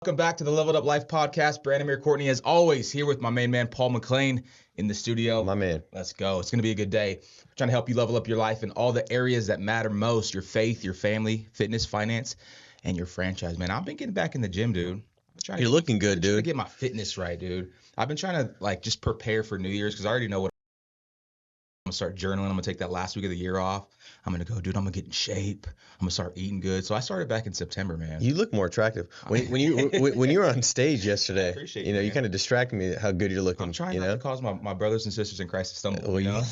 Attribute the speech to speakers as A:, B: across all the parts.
A: Welcome back to the Leveled Up Life podcast. Branamier, Courtney, as always, here with my main man, Paul McLain, in the studio.
B: My man.
A: Let's go. It's going to be a good day. We're trying to help you level up your life in all the areas that matter most: your faith, your family, fitness, finance, and your franchise, man. I've been getting back in the gym, dude.
B: You're looking good,
A: trying to
B: dude.
A: get my fitness right, dude. I've been trying to just prepare for New Year's because I already know what I'm going to start journaling. I'm going to take that last week of the year off. I'm going to go, dude, I'm going to get in shape. I'm going to start eating good. So I started back in September, man.
B: You look more attractive. When you were on stage yesterday,
A: appreciate
B: you know,
A: you,
B: you
A: man.
B: kind of distracted me how good you're looking.
A: I'm trying
B: you
A: not
B: know?
A: to cause my brothers and sisters in Christ to stumble,
B: Well,
A: you know?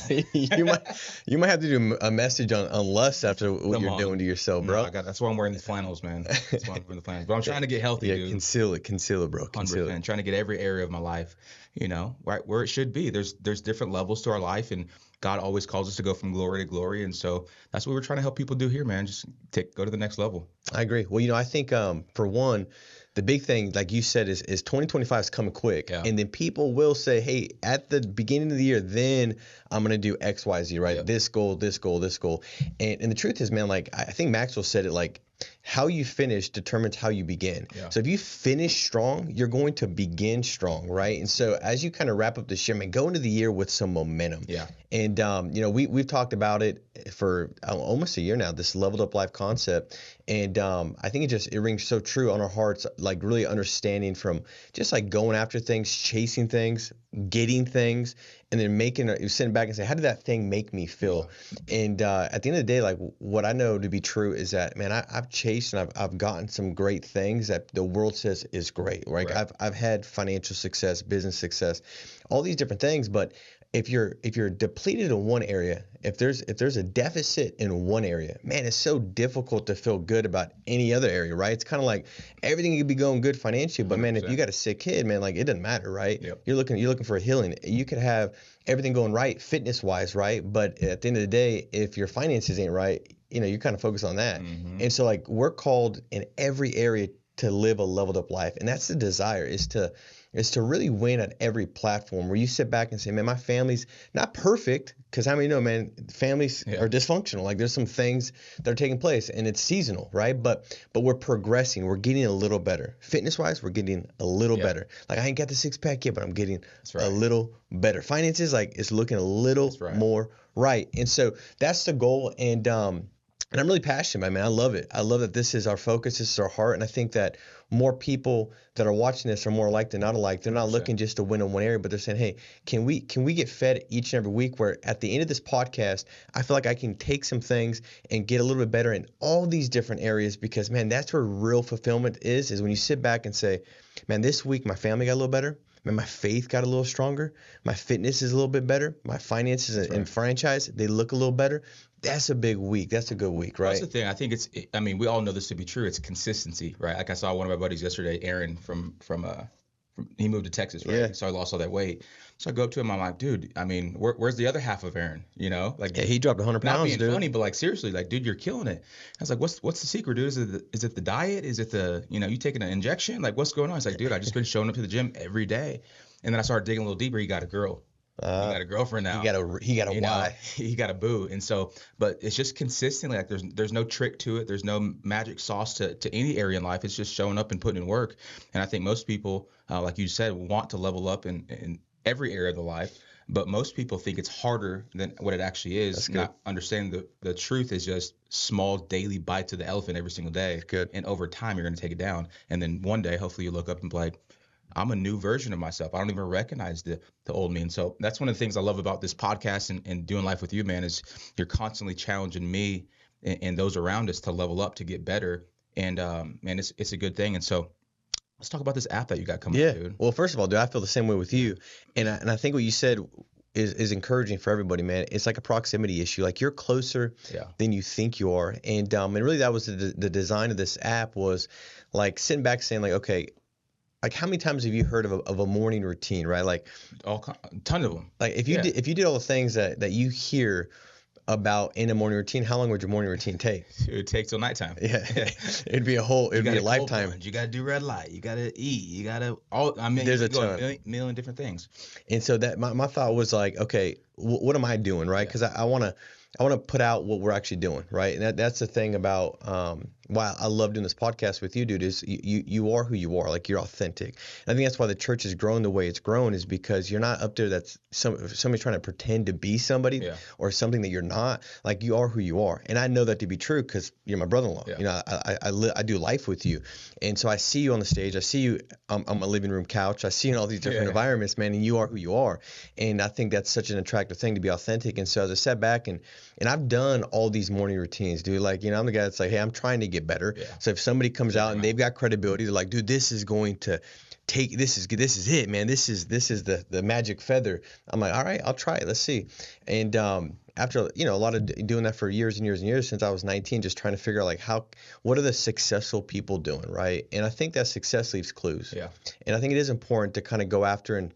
B: you might have to do a message on lust after what
A: Come
B: you're
A: on.
B: doing to yourself,
A: No,
B: bro.
A: that's why I'm wearing these flannels, man. That's why I'm wearing the flannels. But I'm trying to get healthy,
B: Yeah,
A: dude.
B: conceal it, bro. Conceal
A: 100%.
B: it.
A: Trying to get every area of my life, right where it should be. There's different levels to our life, and God always calls us to go from glory to glory. And so that's what we're trying to help people do here, man. Just go to the next level.
B: I agree. Well, I think for one, the big thing, like you said, is 2025 is coming quick.
A: Yeah.
B: And then people will say, hey, at the beginning of the year, then I'm going to do X, Y, Z, right?
A: Yep.
B: This goal, this goal, this goal. And the truth is, man, like I think Maxwell said it, like how you finish determines how you begin.
A: Yeah.
B: So if you finish strong, you're going to begin strong, right? And so as you kind of wrap up this year, man, go into the year with some momentum.
A: Yeah.
B: And we've talked about it for almost a year now, this leveled up life concept. And I think it rings so true on our hearts, like really understanding from just like going after things, chasing things, getting things, and then sitting back and say, how did that thing make me feel? And at the end of the day, like what I know to be true is that, man, I've chased and I've gotten some great things that the world says is great, right? I've had financial success, business success, all these different things, but if you're depleted in one area, if there's a deficit in one area, man, it's so difficult to feel good about any other area, right? It's kind of like everything could be going good financially, but man, if you got a sick kid, man, like it doesn't matter, right?
A: Yep.
B: You're looking for a healing. You could have everything going right fitness wise, right? But at the end of the day, if your finances ain't right, you kind of focus on that.
A: Mm-hmm.
B: And so like we're called in every area to live a leveled up life, and that's the desire is to really win at every platform where you sit back and say, man, my family's not perfect, because how many know, man, families are dysfunctional. Like there's some things that are taking place and it's seasonal, right? But we're progressing. We're getting a little better. Fitness wise, we're getting a little better. Like I ain't got the six pack yet, but I'm getting a little better. Finances, like it's looking a little more right. And so that's the goal. And I'm really passionate about it, man. I love it. I love that this is our focus, this is our heart, and I think that more people that are watching this are more alike than not alike. They're not
A: 100%.
B: looking just to win in one area, but they're saying, hey, can we get fed each and every week where at the end of this podcast, I feel like I can take some things and get a little bit better in all these different areas because, man, that's where real fulfillment is when you sit back and say, man, this week my family got a little better. Man, my faith got a little stronger. My fitness is a little bit better. My finances and franchise, they look a little better. That's a big week. That's a good week, right?
A: That's the thing. I think we all know this to be true. It's consistency, right? Like I saw one of my buddies yesterday, Aaron from he moved to Texas, right?
B: Yeah.
A: So I lost all that weight. So I go up to him, I'm like, dude, where's the other half of Aaron? Like
B: yeah, he dropped 100
A: not
B: pounds,
A: being
B: dude.
A: funny, but like seriously, like, dude, you're killing it. I was like, what's the secret, dude? Is it the diet? Is it the, you taking an injection? Like, what's going on? He's like, dude, I just been showing up to the gym every day. And then I started digging a little deeper. He got a girl. He got a girlfriend now.
B: He got a why.
A: He got a boo. And so, but it's just consistently, like there's no trick to it. There's no magic sauce to any area in life. It's just showing up and putting in work. And I think most people, like you said, want to level up in every area of the life. But most people think it's harder than what it actually is.
B: That's good.
A: Not understanding the truth is just small daily bites of the elephant every single day.
B: That's good.
A: And over time, you're going to take it down. And then one day, hopefully you look up and be like, I'm a new version of myself. I don't even recognize the old me. And so that's one of the things I love about this podcast and doing life with you, man, is you're constantly challenging me and those around us to level up, to get better. And man, it's a good thing. And so let's talk about this app that you got coming up, dude.
B: Well, first of all, dude, I feel the same way with you. And I think what you said is encouraging for everybody, man. It's like a proximity issue. Like you're closer than you think you are. And really that was the design of this app, was like sitting back saying like, okay, like how many times have you heard of a morning routine, right? Like
A: a ton of them.
B: Like if you did all the things that you hear about in a morning routine, how long would your morning routine take?
A: It would take till nighttime.
B: Yeah, it'd be a lifetime.
A: You got to do red light. You got to eat. You got to
B: there's a ton,
A: a million different things.
B: And so that my thought was like, okay, what am I doing, right? Because I want to put out what we're actually doing, right? And that's the thing about why I love doing this podcast with you, dude, is you are who you are. Like, you're authentic. And I think that's why the church has grown the way it's grown, is because you're not up there that's somebody trying to pretend to be somebody
A: Yeah.
B: or something that you're not. Like, you are who you are. And I know that to be true because you're my brother-in-law.
A: Yeah.
B: You know, I do life with you. And so I see you on the stage. I see you on my living room couch. I see you in all these different
A: Yeah.
B: environments, man, and you are who you are. And I think that's such an attractive thing, to be authentic. And so as I sat back and I've done all these morning routines, dude. Like, you know, I'm the guy that's like, hey, I'm trying to get better.
A: Yeah.
B: So if somebody comes
A: Check
B: out
A: 'em
B: and
A: out.
B: they've got credibility, they're like, dude, this is going to this is it, man. This is the magic feather. I'm like, all right, I'll try it. Let's see. And after, you know, a lot of doing that for years and years and years, since I was 19, just trying to figure out like what are the successful people doing, right? And I think that success leaves clues.
A: Yeah.
B: And I think it is important to kind of go after and,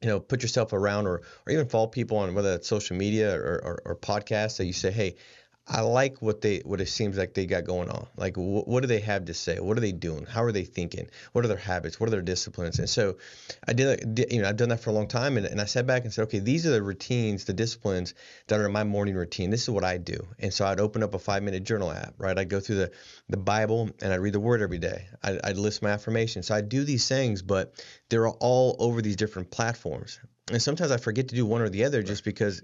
B: you know, put yourself around or even follow people on, whether it's social media or podcasts, that you say, hey, I like what it seems like they got going on. Like, what do they have to say? What are they doing? How are they thinking? What are their habits? What are their disciplines? And so you know, I've done that for a long time, and I sat back and said, okay, these are the routines, the disciplines that are my morning routine. This is what I do. And so I'd open up a 5-minute journal app, right? I'd go through the Bible and I'd read the Word every day. I'd list my affirmations. So I do these things, but they're all over these different platforms. And sometimes I forget to do one or the other just because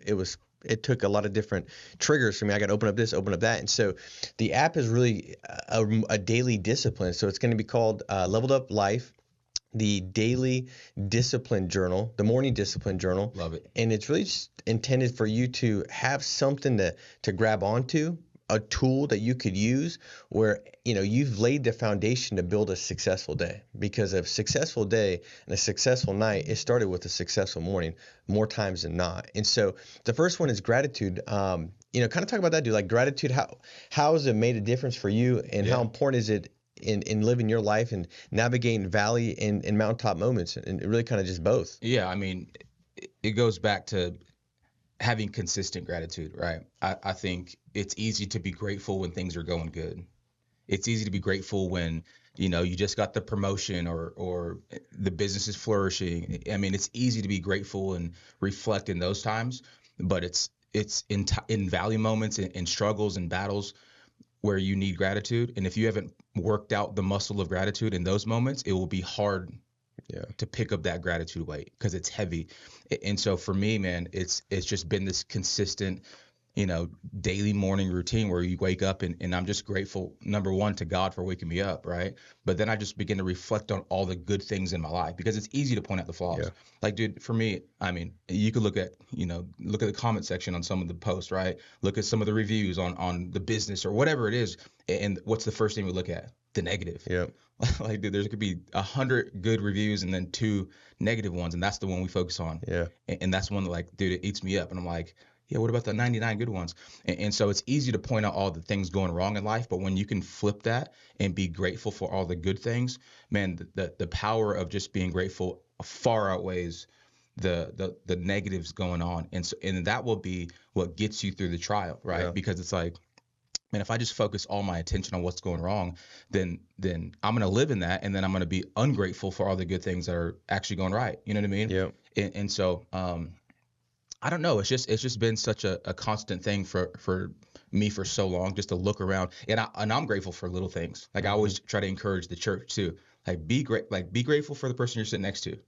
B: it took a lot of different triggers for me. I got to open up this, open up that. And so the app is really a daily discipline. So it's going to be called Leveled Up Life, the daily discipline journal, the morning discipline journal.
A: Love it.
B: And it's really just intended for you to have something to grab onto, a tool that you could use where, you know, you've laid the foundation to build a successful day. Because a successful day and a successful night, it started with a successful morning more times than not. And so the first one is gratitude. You know, kind of talk about that, dude. Like, gratitude, how has it made a difference for you, and how important is it in living your life and navigating valley and mountaintop moments, and really kind of just both?
A: Yeah. I mean, it goes back to having consistent gratitude, right? I think it's easy to be grateful when things are going good. It's easy to be grateful when, you know, you just got the promotion or the business is flourishing. I mean, it's easy to be grateful and reflect in those times, but it's in valley moments, in struggles and battles where you need gratitude. And if you haven't worked out the muscle of gratitude in those moments, it will be hard to pick up that gratitude weight because it's heavy. And so for me, man, it's just been this consistent, you know, daily morning routine where you wake up and I'm just grateful, number one, to God for waking me up, right? But then I just begin to reflect on all the good things in my life because it's easy to point out the flaws.
B: Yeah.
A: Like, dude, for me, I mean, you could look at the comment section on some of the posts, right? Look at some of the reviews on the business or whatever it is. And what's the first thing we look at? The negative.
B: Yeah.
A: Like, dude, there could be 100 good reviews and then 2 negative ones, and that's the one we focus on.
B: Yeah.
A: And that's one that, like, dude, it eats me up. And I'm like, yeah, what about the 99 good ones? And so it's easy to point out all the things going wrong in life, but when you can flip that and be grateful for all the good things, man, the power of just being grateful far outweighs the negatives going on. And that will be what gets you through the trial, right?
B: Yeah.
A: Because it's like, man, if I just focus all my attention on what's going wrong, then I'm going to live in that, and then I'm going to be ungrateful for all the good things that are actually going right. You know what I mean?
B: Yeah.
A: And so I don't know. It's just been such a constant thing for me for so long, just to look around, and I'm grateful for little things. Like, I always try to encourage the church too. Like, be grateful for the person you're sitting next to.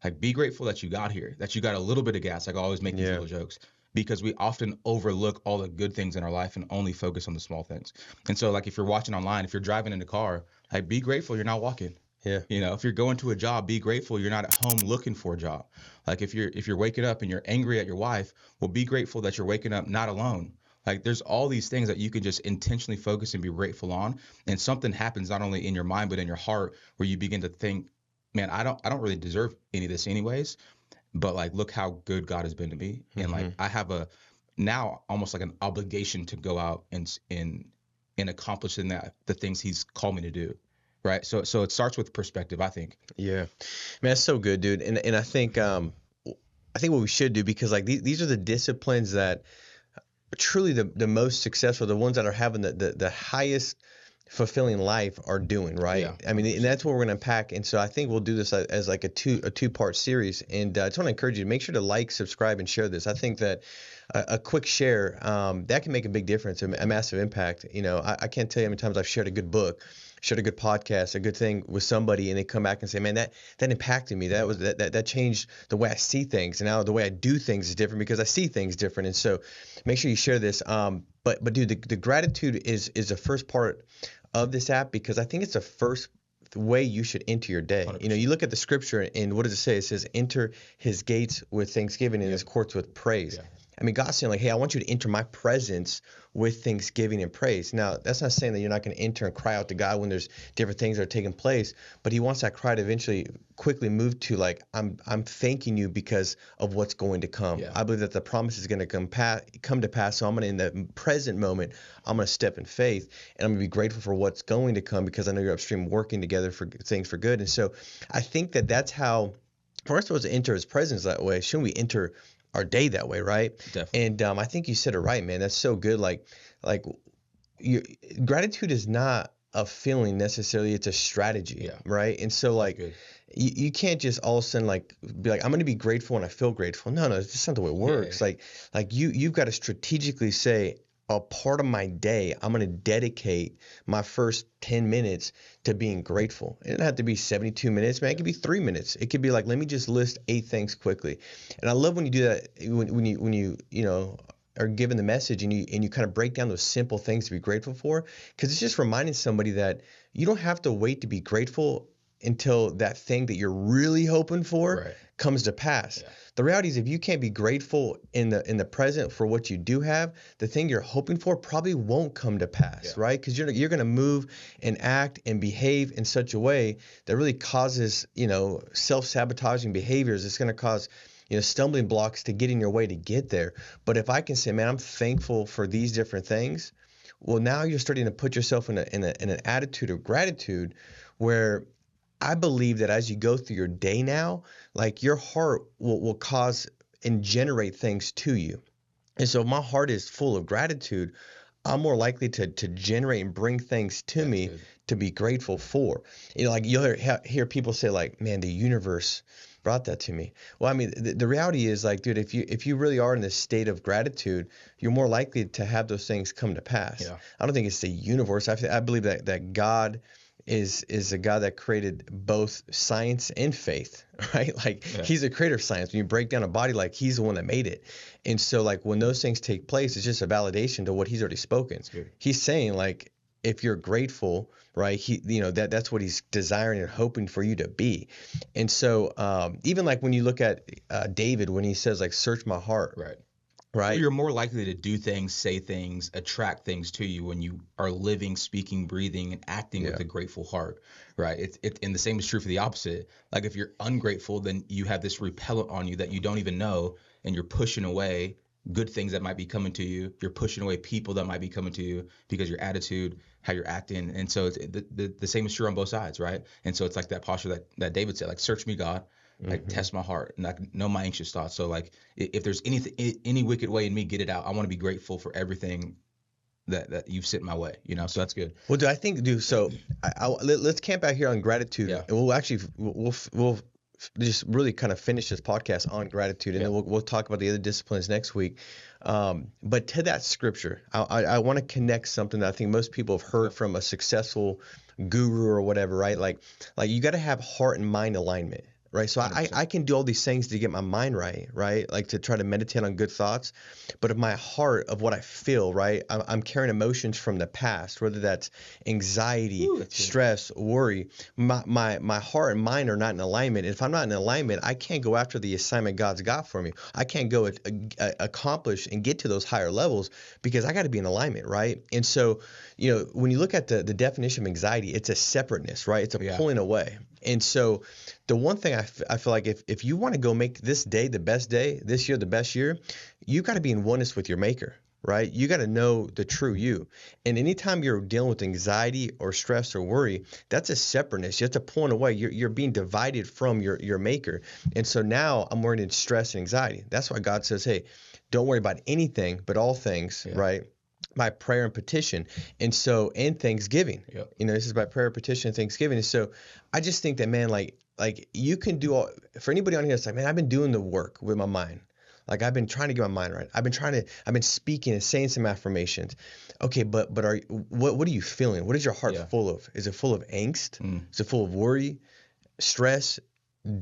A: Like, be grateful that you got here, that you got a little bit of gas. Like, I always make these little jokes, because we often overlook all the good things in our life and only focus on the small things. And so, like, if you're watching online, if you're driving in a car, like, be grateful you're not walking.
B: Yeah.
A: You know, if you're going to a job, be grateful you're not at home looking for a job. Like, if you're waking up and you're angry at your wife, well, be grateful that you're waking up not alone. Like, there's all these things that you can just intentionally focus and be grateful on, and something happens not only in your mind but in your heart, where you begin to think, man, I don't really deserve any of this anyways, but, like, look how good God has been to me. And, like, I have now almost like an obligation to go out and accomplishing the things He's called me to do. Right. So it starts with perspective, I think.
B: Yeah, man, that's so good, dude. And I think what we should do, because like these are the disciplines that are truly the most successful, the ones that are having the highest fulfilling life are doing, right?
A: Yeah,
B: I mean, and
A: 100%.
B: that's what we're going to unpack. And so I think we'll do this as like a two-part series. And I just want to encourage you to make sure to like, subscribe, and share this. I think that a quick share, that can make a big difference, a massive impact. You know, I can't tell you how many times I've shared a good book, shared a good podcast, a good thing with somebody, and they come back and say, "Man, that impacted me. That changed the way I see things, and now the way I do things is different because I see things different." And so, make sure you share this. But dude, the gratitude is the first part of this app because I think it's the first way you should enter your day.
A: 100%.
B: You know, you look at the scripture and what does it say? It says, "Enter his gates with thanksgiving and his courts with praise."
A: Yeah.
B: I mean, God's saying like, "Hey, I want you to enter my presence with thanksgiving and praise." Now, that's not saying that you're not going to enter and cry out to God when there's different things that are taking place, but He wants that cry to eventually quickly move to like, "I'm thanking you because of what's going to come."
A: Yeah.
B: I believe that the promise is going to come to pass. So I'm going to, in the present moment, I'm going to step in faith and I'm going to be grateful for what's going to come because I know you're upstream working together for things for good. And so I think that that's how we're supposed to enter His presence that way. Shouldn't we enter our day that way, right?
A: Definitely.
B: And I think you said it right, man. That's so good. Like you, gratitude is not a feeling necessarily; it's a strategy,
A: Yeah.
B: right? And so like
A: Good.
B: you can't just all of a sudden like be like, "I'm going to be grateful when I feel grateful." No, it's just not the way it works.
A: Yeah.
B: Like you've got to strategically say, a part of my day, I'm going to dedicate my first 10 minutes to being grateful. It doesn't have to be 72 minutes, man. It could be 3 minutes. It could be like, let me just list 8 things quickly. And I love when you do that, when you know, are given the message and you kind of break down those simple things to be grateful for, because it's just reminding somebody that you don't have to wait to be grateful until that thing that you're really hoping for
A: Right.
B: comes to pass.
A: Yeah.
B: The reality is if you can't be grateful in the present for what you do have, the thing you're hoping for probably won't come to pass,
A: Yeah.
B: right? Because you're going to move and act and behave in such a way that really causes, you know, self-sabotaging behaviors. It's going to cause, you know, stumbling blocks to get in your way to get there. But if I can say, "Man, I'm thankful for these different things," well, now you're starting to put yourself in an attitude of gratitude where I believe that as you go through your day now, like your heart will cause and generate things to you. And so if my heart is full of gratitude, I'm more likely to generate and bring things to
A: That's
B: me
A: good.
B: to be grateful for. You know, like you'll hear people say like, "Man, the universe brought that to me." Well, I mean, the reality is like, dude, if you really are in this state of gratitude, you're more likely to have those things come to pass.
A: Yeah.
B: I don't think it's the universe. I believe that God is a God that created both science and faith, right? Like
A: Yeah.
B: He's the creator of science. When you break down a body, like He's the one that made it. And so like when those things take place, it's just a validation to what He's already spoken.
A: good.
B: He's saying like, if you're grateful, right? You know, that's what He's desiring and hoping for you to be. And so even like when you look at David, when he says like, "Search my heart,"
A: Right.
B: right?
A: You're more likely to do things, say things, attract things to you when you are living, speaking, breathing, and acting with a grateful heart, right? And the same is true for the opposite. Like if you're ungrateful, then you have this repellent on you that you don't even know, and you're pushing away good things that might be coming to you. You're pushing away people that might be coming to you because your attitude, how you're acting. And so it's, the same is true on both sides, right? And so it's like that posture that David said, like, "Search me, God. Like test my heart and like know my anxious thoughts." So like if there's any wicked way in me, get it out. I want to be grateful for everything that you've sent my way, you know. So that's good.
B: Well, do I think, dude? So let's camp out here on gratitude,
A: Yeah.
B: and we'll just really kind of finish this podcast on gratitude, and then we'll talk about the other disciplines next week. But to that scripture, I want to connect something that I think most people have heard from a successful guru or whatever, right? Like you got to have heart and mind alignment. Right. So I can do all these things to get my mind right. Right. Like to try to meditate on good thoughts. But if my heart of what I feel, right, I'm carrying emotions from the past, whether that's anxiety, stress, worry, my heart and mind are not in alignment. And if I'm not in alignment, I can't go after the assignment God's got for me. I can't go accomplish and get to those higher levels because I got to be in alignment. Right. And so, you know, when you look at the definition of anxiety, it's a separateness, right? It's a pulling away. And so the one thing I feel like if you want to go make this day the best day, this year the best year, you got to be in oneness with your maker, right? You got to know the true you. And anytime you're dealing with anxiety or stress or worry, that's a separateness. You have to pull away. You're being divided from your maker. And so now I'm worried in stress and anxiety. That's why God says, "Hey, don't worry about anything but all things," right? my prayer and petition. And so, and Thanksgiving,
A: Yep.
B: this is my prayer, petition, and Thanksgiving. And so I just think that, man, like you can do all, for anybody on here, it's like, man, I've been doing the work with my mind. Like I've been trying to get my mind right. I've been speaking and saying some affirmations. Okay, but what are you feeling? What is your heart
A: Yeah.
B: full of? Is it full of angst?
A: Mm.
B: Is it full of worry, stress,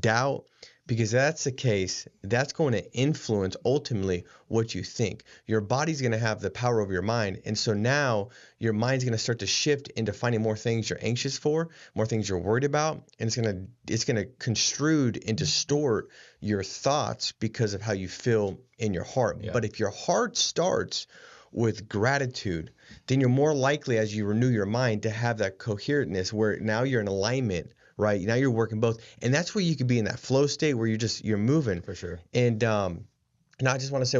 B: doubt? Because if that's the case, that's going to influence ultimately what you think. Your body's going to have the power over your mind. And so now your mind's going to start to shift into finding more things you're anxious for, more things you're worried about. And it's going to construe and distort your thoughts because of how you feel in your heart.
A: Yeah.
B: But if your heart starts with gratitude, then you're more likely, as you renew your mind, to have that coherentness where now you're in alignment, right? Now you're working both. And that's where you could be in that flow state where you're moving.
A: For sure.
B: And I just want to say,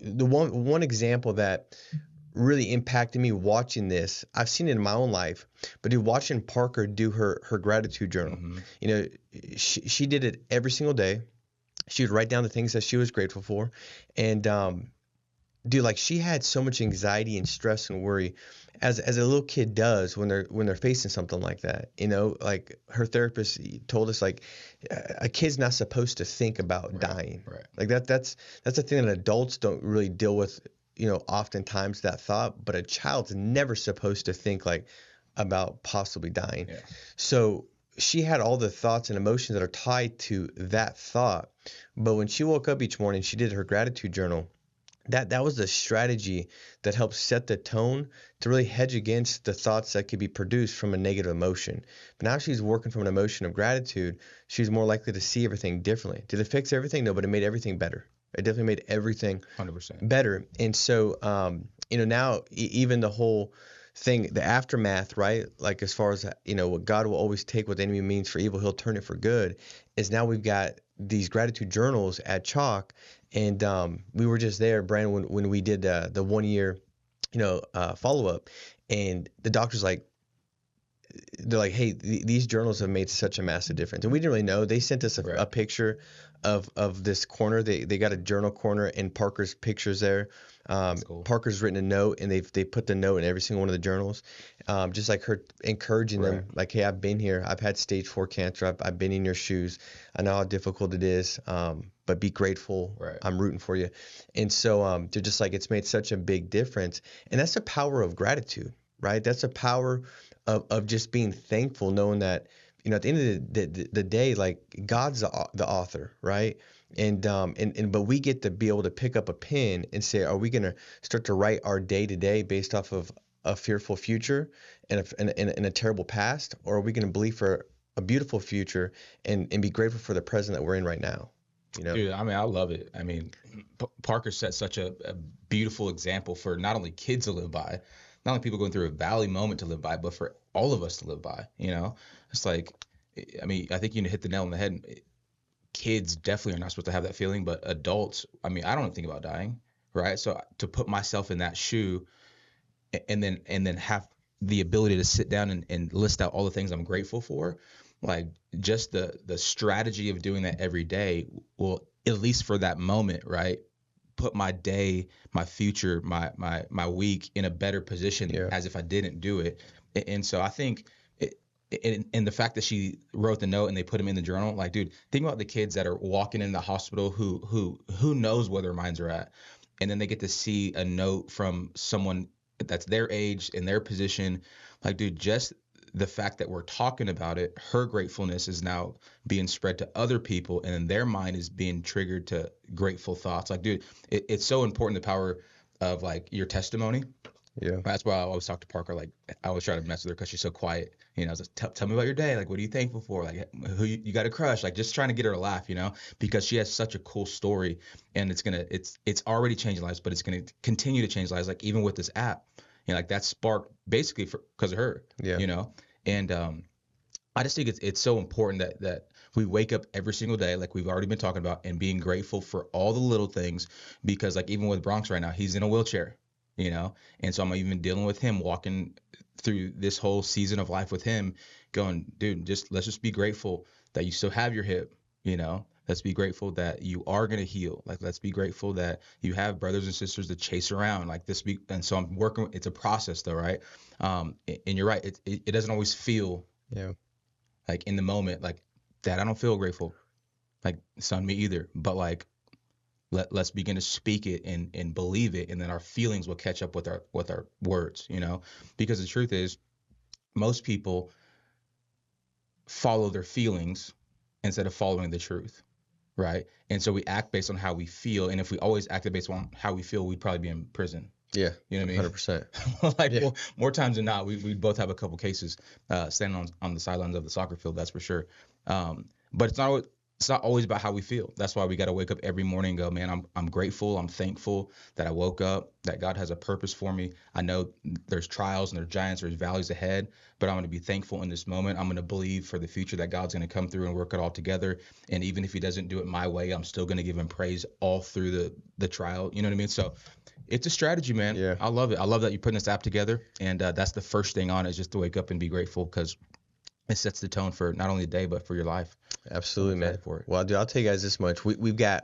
B: the one example that really impacted me watching this, I've seen it in my own life, but watching Parker do her gratitude journal.
A: Mm-hmm.
B: She did it every single day. She would write down the things that she was grateful for. And dude, like she had so much anxiety and stress and worry as a little kid does when they're facing something like that. Like her therapist told us, like, a kid's not supposed to think about dying.
A: Right.
B: Like that's a thing that adults don't really deal with, oftentimes, that thought, but a child's never supposed to think like about possibly dying.
A: Yeah.
B: So she had all the thoughts and emotions that are tied to that thought. But when she woke up each morning, she did her gratitude journal. That was the strategy that helped set the tone to really hedge against the thoughts that could be produced from a negative emotion. But now she's working from an emotion of gratitude. She's more likely to see everything differently. Did it fix everything? No, but it made everything better. It definitely made everything
A: 100%.
B: better. And so, now even the whole thing, the aftermath, right? Like as far as, what God will always take what the enemy means for evil, he'll turn it for good, is now we've got these gratitude journals at Chalk. And we were just there, Brandon, when we did the 1 year, follow up, and the doctor's like, they're like, hey, these journals have made such a massive difference. And we didn't really know. They sent us a picture of this corner. They got a journal corner and Parker's pictures there.
A: Cool.
B: Parker's written a note, and they put the note in every single one of the journals, just like her encouraging them, like, hey, I've been here. I've had stage 4 cancer. I've been in your shoes. I know how difficult it is, but be grateful.
A: Right.
B: I'm rooting for you. And so they're just like, it's made such a big difference. And that's the power of gratitude, right? That's the power of just being thankful, knowing that, at the end of the day, like, God's the author, right? And but we get to be able to pick up a pen and say, are we going to start to write our day to day based off of a fearful future and a terrible past, or are we going to believe for a beautiful future and be grateful for the present that we're in right now?
A: Dude, I mean, I love it. I mean, Parker set such a beautiful example for not only kids to live by, not only people going through a valley moment to live by, but for all of us to live by. It's like, I mean, I think you hit the nail on the head. Kids definitely are not supposed to have that feeling, but adults, I mean, I don't think about dying, right? So to put myself in that shoe and then have the ability to sit down and list out all the things I'm grateful for, like, just the strategy of doing that every day will, at least for that moment, right, put my day, my future, my week in a better position as if I didn't do it. And so I think and the fact that she wrote the note and they put them in the journal, like, dude, think about the kids that are walking in the hospital who knows where their minds are at, and then they get to see a note from someone that's their age in their position. Like, dude, just the fact that we're talking about it, her gratefulness is now being spread to other people, and then their mind is being triggered to grateful thoughts. Like, dude, it's so important, the power of, like, your testimony.
B: Yeah.
A: That's why I always talk to Parker. Like, I always try to mess with her because she's so quiet. I was like, tell me about your day. Like, what are you thankful for? Like, who you got a crush? Like, just trying to get her to laugh, because she has such a cool story, and it's already changed lives, but it's gonna continue to change lives. Like, even with this app, like, that sparked basically because of her.
B: Yeah.
A: And I just think it's so important that we wake up every single day, like we've already been talking about, and being grateful for all the little things, because, like, even with Bronx right now, he's in a wheelchair. And so I'm even dealing with him, walking through this whole season of life with him, going, dude, let's just be grateful that you still have your hip, Let's be grateful that you are going to heal. Like, let's be grateful that you have brothers and sisters to chase around. Like this be, and so I'm working. It's a process though, right? And you're right. It doesn't always feel
B: Yeah.
A: like in the moment, like, Dad, I don't feel grateful. Like, son, me either. But like, let's begin to speak it and believe it, and then our feelings will catch up with our words, you know? Because the truth is, most people follow their feelings instead of following the truth, right? And so we act based on how we feel, and if we always acted based on how we feel, we'd probably be in prison.
B: Yeah.
A: You know what I mean?
B: 100%.
A: Like,
B: Yeah.
A: more times than not, we both have a couple cases standing on the sidelines of the soccer field, that's for sure. But it's not always about how we feel. That's why we got to wake up every morning and go, man, I'm grateful, I'm thankful that I woke up, that God has a purpose for me. I know there's trials and there's giants, there's valleys ahead, but I'm going to be thankful in this moment. I'm going to believe for the future that God's going to come through and work it all together. And even if he doesn't do it my way, I'm still going to give him praise all through the trial. You know what I mean? So it's a strategy, man.
B: Yeah.
A: I love it. I love that you're putting this app together. And that's the first thing on it, is just to wake up and be grateful, because it sets the tone for not only the day, but for your life.
B: Absolutely, man.
A: For it.
B: Well, dude, I'll tell you guys this much. We got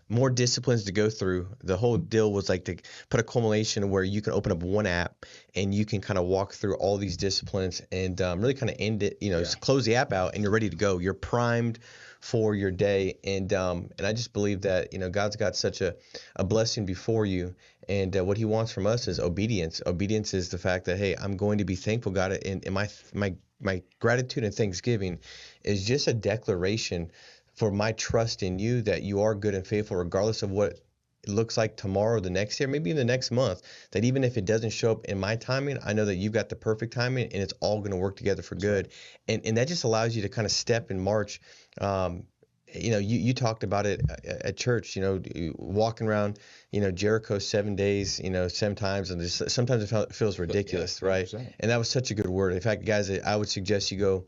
B: more disciplines to go through. The whole deal was like to put a culmination where you can open up one app and you can kind of walk through all these disciplines and really kind of end it, just close the app out and you're ready to go. You're primed for your day. And I just believe that, God's got such a blessing before you. And what he wants from us is obedience. Obedience is the fact that, hey, I'm going to be thankful, God, and my gratitude and thanksgiving is just a declaration for my trust in you, that you are good and faithful regardless of what it looks like tomorrow, the next year, maybe in the next month, that even if it doesn't show up in my timing, I know that you've got the perfect timing and it's all going to work together for good. And that just allows you to kind of step and march. You talked about it at church, walking around, Jericho 7 days, 7 times, and sometimes it feels ridiculous, right? And that was such a good word. In fact, guys, I would suggest you go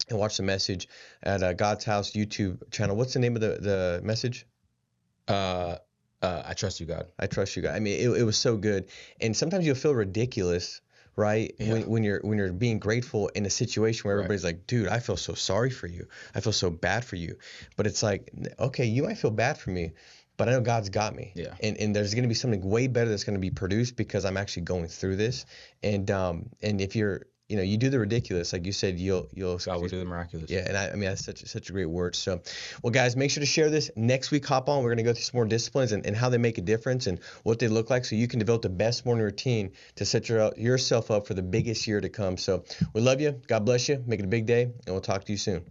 B: and watch the message at God's House YouTube channel. What's the name of the message?
A: I trust you, God.
B: I trust you, God. I mean, it was so good. And sometimes you'll feel ridiculous, right?
A: Yeah.
B: When you're being grateful in a situation where everybody's like, dude, I feel so sorry for you. I feel so bad for you. But it's like, okay, you might feel bad for me, but I know God's got me.
A: Yeah.
B: And there's going to be something way better that's going to be produced because I'm actually going through this. And if you're, you do the ridiculous, like you said, you'll
A: God will do the miraculous.
B: Yeah, and I mean that's such a great word. So, well, guys, make sure to share this. Next week, hop on. We're going to go through some more disciplines and how they make a difference and what they look like, so you can develop the best morning routine to set yourself up for the biggest year to come. So, we love you. God bless you. Make it a big day, and we'll talk to you soon.